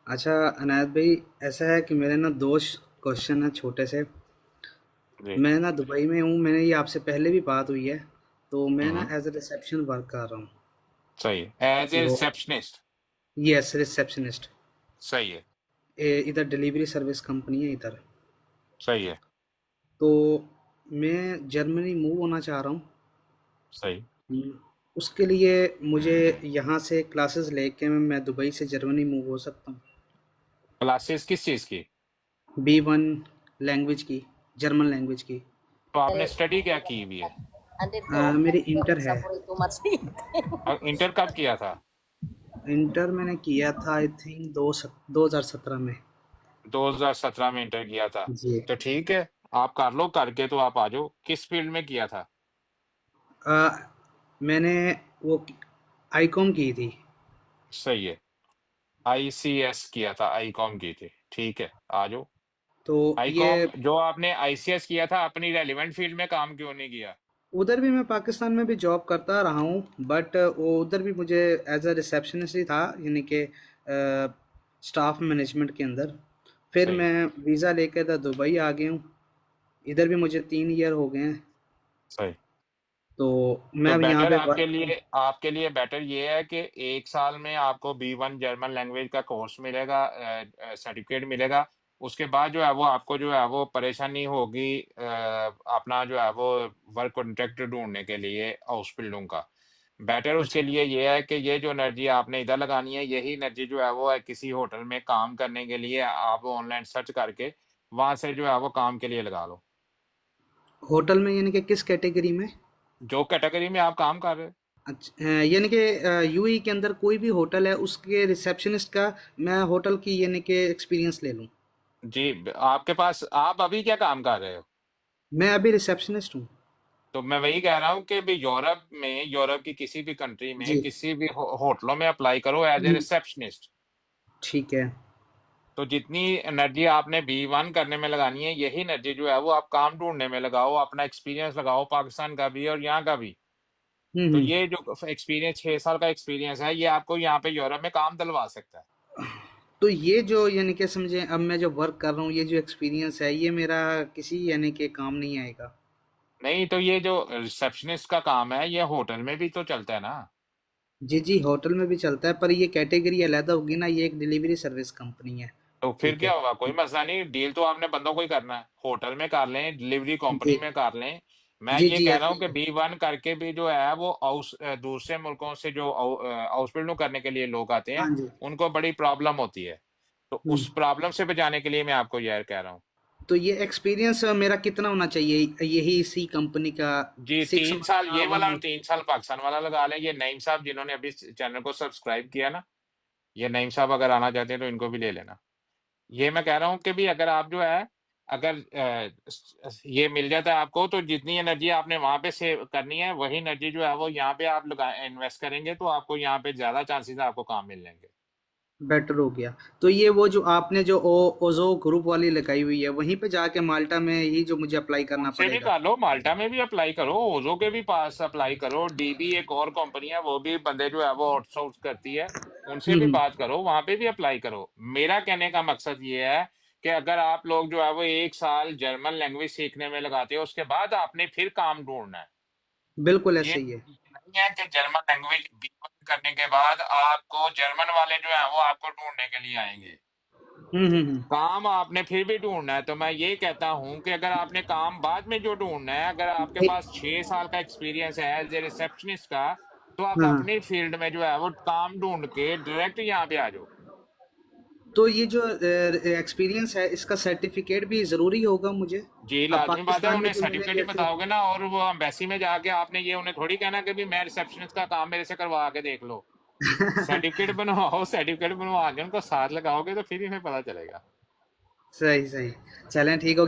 अच्छा अनायत भाई, ऐसा है कि मेरे ना दो क्वेश्चन है छोटे से। जी। मैं ना दुबई में हूँ, मैंने ये आपसे पहले भी बात हुई है। तो मैं ना हम्म। एज ए रिसेप्शन वर्क कर रहा हूँ। सही है, एज ए तो रिसेप्शनिस्ट। Yes, receptionist. सही है। इधर डिलीवरी सर्विस कंपनी है इधर। सही है। तो मैं जर्मनी मूव होना चाह रहा हूँ। सही। हम्म, उसके लिए मुझे यहाँ से क्लासेस लेके मैं दुबई से जर्मनी मूव हो सकता हूँ। क्लासेस किस चीज़ की? B1 लैंग्वेज की, जर्मन लैंग्वेज की। तो आपने स्टडी क्या की हुई है? मेरी इंटर है। और इंटर कब किया था? इंटर मैंने किया था आई थिंक 2017 में। 2017 में इंटर किया था। जी। तो ठीक है, आप कर लो, करके तो आप आ जाओ। किस फील्ड में किया था? अ, मैंने वो आईकॉम की थी। सही है। आईसीएस किया था, आईकॉम की थी। ठीक है, आ जाओ। तो आईकॉम ये जो आपने आईसीएस किया था, अपनी रेलिवेंट फील्ड में काम क्यों नहीं किया? उधर भी मैं पाकिस्तान में भी जॉब करता रहा हूँ, बट वो उधर भी मुझे एज अ रिसेप्शनिस्ट ही था, यानी कि स्टाफ मैनेजमेंट के अंदर। फिर सही। मैं वीज़ा लेकर इधर दुबई आ गया हूँ। इधर भी मुझे 3 ईयर हो गए हैं। सही। तो मैं तो अब यहाँ बेटर पे वर्क। आपके लिए बेटर ये है कि 1 साल में आपको B1 जर्मन लैंग्वेज का कोर्स मिलेगा, सर्टिफिकेट मिलेगा। उसके बाद जो है वो आपको जो है वो परेशानी होगी, अपना जो है वो वर्क कॉन्ट्रैक्ट ढूंढने के लिए हाउस बिल्डिंग का। बेटर उसके अच्छा। लिए ये है कि ये जो एनर्जी आपने इधर लगानी है, यही एनर्जी जो है वो है किसी होटल में काम करने के लिए आप ऑनलाइन सर्च करके वहां से जो है वो काम के लिए लगा लो। होटल में यानी कि किस कैटेगरी में? जो कैटेगरी में आप काम कर रहे हो। अच्छा, यानी कि यूएई के अंदर कोई भी होटल है उसके रिसेप्शनिस्ट का मैं होटल की यानी कि एक्सपीरियंस ले लूँ? जी, आपके पास आप अभी क्या काम कर रहे हो? मैं अभी रिसेप्शनिस्ट हूँ। तो मैं वही कह रहा हूँ कि भी यूरोप की किसी भी कंट्री में जी। किसी भी होटलों में अप्लाई करो एज ए हम्म, रिसेप्शनिस्ट। ठीक है। तो जितनी एनर्जी आपने B1 करने में लगानी है, यही एनर्जी जो है वो आप काम ढूंढने में लगाओ, अपना एक्सपीरियंस लगाओ, पाकिस्तान का भी और यहाँ का भी। तो हम्म। ये जो एक्सपीरियंस 6 साल का एक्सपीरियंस है, ये आपको यहाँ पे यूरोप में काम दिलवा सकता है। तो ये जो यानी कि समझे, अब मैं जो वर्क कर रहा हूँ, ये जो एक्सपीरियंस है, ये मेरा किसी यानी कि काम नहीं आएगा? नहीं तो ये जो रिसेप्शनिस्ट का काम है, ये होटल में भी तो चलता है ना। जी जी, होटल में भी चलता है, पर ये कैटेगरी अलग होगी ना, ये एक डिलीवरी सर्विस कंपनी है। तो फिर ठीक क्या है। होगा? कोई मसला नहीं, डील तो आपने बंदों को ही करना है, होटल में कर लें, डिलीवरी जी कंपनी में कर लें। मैं जी ये जी, कह रहा ऐसे हूँ ही कि है। B1 करके भी जो है वो दूसरे मुल्कों से जो हाउस बिल्डिंग करने के लिए लोग आते हैं, हाँ जी। उनको बड़ी प्रॉब्लम होती है। तो हम्म। उस प्रॉब्लम से बचाने के लिए मैं आपको यह कह रहा हूँ। तो ये एक्सपीरियंस मेरा कितना होना चाहिए यही इसी कंपनी का? जी, 6 मंथ 3 साल का, ये वाला 1 ईयर? और 3 साल पाकिस्तान वाला लगा लें। ये नईम साहब जिन्होंने अभी चैनल को सब्सक्राइब किया ना, ये नईम साहब अगर आना चाहते हैं तो इनको भी ले लेना। ये मैं कह रहा हूँ कि भी अगर आप जो है, अगर ये मिल जाता है आपको, तो जितनी एनर्जी आपने वहां पे सेव करनी है, वही एनर्जी जो है वो यहाँ पे आप लगा इन्वेस्ट करेंगे, तो आपको यहाँ पे ज्यादा चांसेस है आपको काम मिल जाएंगे। बेटर हो गया। तो ये वो जो आपने जो ओजो ग्रुप वाली लगाई हुई है, वहीं पे जाके माल्टा में ही जो मुझे अप्लाई करना उनसे भी पड़ेगा? कर लो, माल्टा में भी अप्लाई करो, ओजो के भी पास अप्लाई करो, डीबी एक और कंपनी है, वो भी बंदे जो है वो आउटसोर्स करती है। उनसे भी हम्म। बात करो, वहां पे भी अप्लाई करो। मेरा कहने का मकसद ये है कि अगर आप लोग जो है वो 1 साल जर्मन लैंग्वेज सीखने में लगाते हो, उसके बाद आपने फिर काम ढूंढना है। बिल्कुल ये ऐसे ही है। नहीं है कि जर्मन लैंग्वेज B1 करने के बाद आपको जर्मन वाले जो है वो आपको ढूंढने के लिए आएंगे। हम्म। काम आपने फिर भी ढूंढना है। तो मैं ये कहता हूं कि अगर आपने काम बाद में जो ढूंढना है, अगर आपके भाई। पास 6 साल का एक्सपीरियंस है एज ए रिसेप्शनिस्ट का, तो आप हाँ अपनी हाँ। फील्ड में जो है वो काम ढूंढ के डायरेक्ट यहाँ पे आ जाओ। तो ये जो एक्सपीरियंस है, इसका सर्टिफिकेट भी ज़रूरी होगा मुझे? जी, अब लाजमी बात है। पाकिस्तान में उन्हें तो मेरे सर्टिफिकेट ही जैसे। बताओगे ना, और वो एम्बेसी में जाके आपने ये उन्हें थोड़ी कहना कि भी मैं रिसेप्शनिस्ट का काम मेरे से करवा के देख लो। सर्टिफिकेट बनवाओ, सर्टिफिकेट बनवा के उनको साथ लगाओगे तो फिर इन्हें पता चलेगा। सही सही। चलें, ठीक हो।